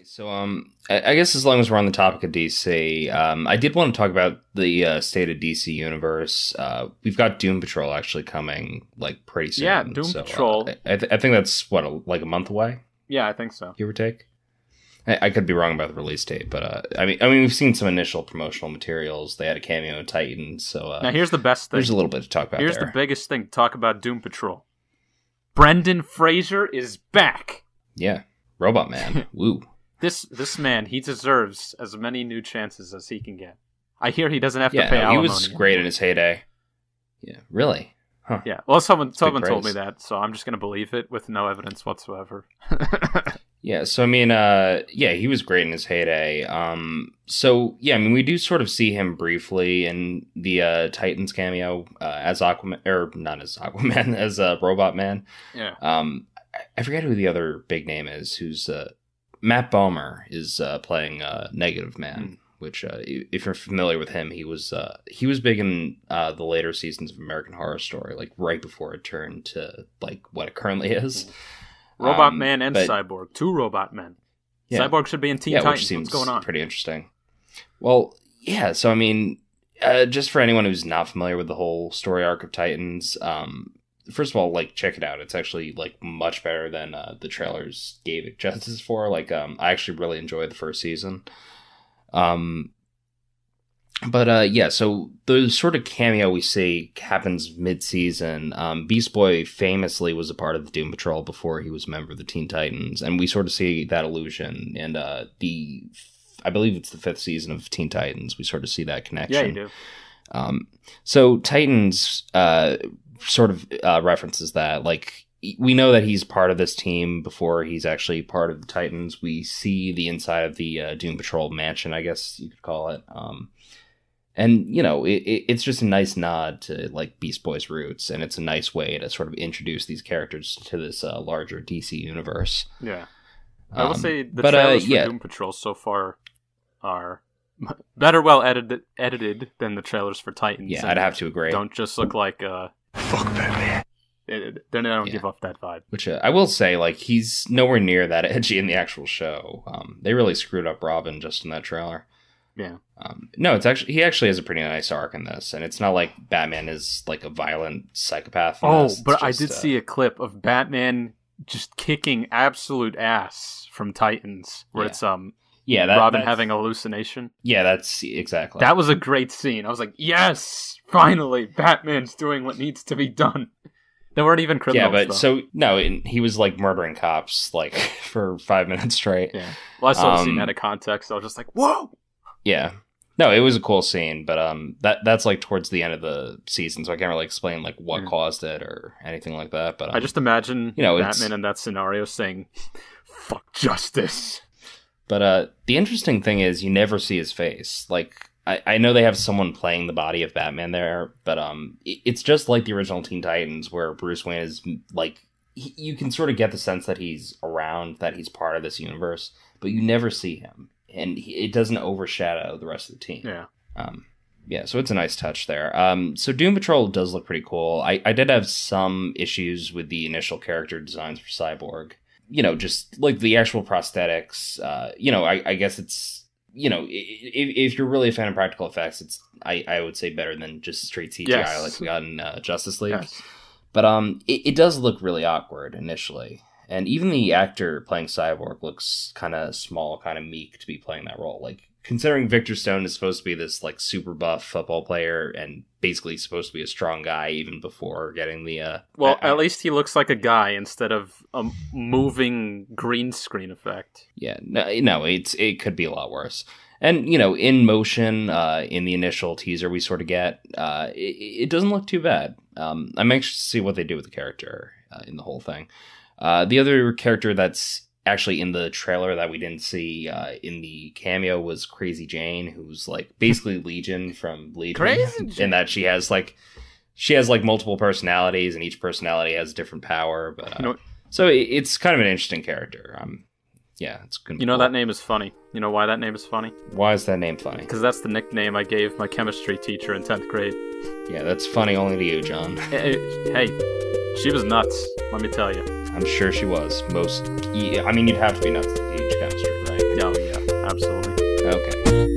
So, I guess as long as we're on the topic of DC, I did want to talk about the state of DC Universe. We've got Doom Patrol actually coming, like, pretty soon. Yeah, Doom Patrol. I think that's, like a month away? Yeah, I think so. Give or take? I could be wrong about the release date, but, I mean, we've seen some initial promotional materials. They had a cameo in Titan, so... now, here's the best thing. There's a little bit to talk about Here's there. the biggest thing to talk about Doom Patrol. Brendan Fraser is back! Yeah. Robot Man. Woo. This man, he deserves as many new chances as he can get. I hear he doesn't have to pay alimony. He was great in his heyday. Yeah, really? Huh. Yeah, well, someone told me that, so I'm just going to believe it with no evidence whatsoever. Yeah, so I mean, he was great in his heyday. So yeah, I mean, we do sort of see him briefly in the Titans cameo as Aquaman, or not as Aquaman, as Robot Man. Yeah. I forget who the other big name is. Who's Matt Bomer is playing Negative Man. Which, if you're familiar with him, he was big in the later seasons of American Horror Story, like right before it turned to like what it currently is. Robot Man and Cyborg, two Robot Men. Yeah. Cyborg should be in Teen Titans. Which seems what's going on? Pretty interesting. Well, yeah. So I mean, just for anyone who's not familiar with the whole story arc of Titans, first of all, like, check it out. It's actually like much better than the trailers gave it justice for. Like, I actually really enjoyed the first season. So the sort of cameo we see happens mid-season. Beast Boy famously was a part of the Doom Patrol before he was a member of the Teen Titans, and we sort of see that illusion in I believe it's the 5th season of Teen Titans. We sort of see that connection. Yeah, you do. So Titans sort of references that, like, we know that he's part of this team before he's actually part of the Titans. We see the inside of the Doom Patrol mansion, I guess you could call it. And, you know, it's just a nice nod to, like, Beast Boy's roots, and it's a nice way to sort of introduce these characters to this larger DC universe. Yeah. I will say the trailers for Doom Patrol so far are better well edited than the trailers for Titans. Yeah, I'd have to agree. Don't just look like... Fuck Batman. They don't give off that vibe. Which I will say, like, he's nowhere near that edgy in the actual show. They really screwed up Robin just in that trailer. Yeah. No, he actually has a pretty nice arc in this, and it's not like Batman is like a violent psychopath. I did see a clip of Batman just kicking absolute ass from Titans, where it's Robin having a hallucination. Yeah, that's exactly. That was a great scene. I was like, yes, finally, Batman's doing what needs to be done. They weren't even criminals. Yeah, but he was like murdering cops like for 5 minutes straight. Yeah. Well, I saw the scene out of context. So I was just like, whoa. Yeah. No, it was a cool scene, but that's like towards the end of the season, so I can't really explain like what caused it or anything like that. But I just imagine Batman in that scenario saying, "Fuck justice." But the interesting thing is, you never see his face. Like, I know they have someone playing the body of Batman there, but it's just like the original Teen Titans, where Bruce Wayne is like, you can sort of get the sense that he's around, that he's part of this universe, but you never see him. And it doesn't overshadow the rest of the team. Yeah. So it's a nice touch there. So Doom Patrol does look pretty cool. I did have some issues with the initial character designs for Cyborg. You know, just like the actual prosthetics. I guess it's, you know, if you're really a fan of practical effects, it's I would say better than just straight CGI like we got in Justice League. Yes. But it does look really awkward initially. And even the actor playing Cyborg looks kind of small, kind of meek to be playing that role. Like, considering Victor Stone is supposed to be this, like, super buff football player and basically supposed to be a strong guy even before getting the... at least he looks like a guy instead of a moving green screen effect. Yeah, no, it could be a lot worse. And, you know, in motion, in the initial teaser we sort of get, it doesn't look too bad. I'm anxious to see what they do with the character in the whole thing. The other character that's actually in the trailer that we didn't see in the cameo was Crazy Jane, who's like basically Legion from Legion. Crazy Jane. In that she has multiple personalities, and each personality has a different power. But so it's kind of an interesting character. It's good. You know, that name is funny. You know why that name is funny? Why is that name funny? Because that's the nickname I gave my chemistry teacher in 10th grade. Yeah, that's funny only to you, John. Hey. She was nuts, let me tell you. I'm sure she was. You'd have to be nuts to teach chemistry, right? Yeah, absolutely. Okay.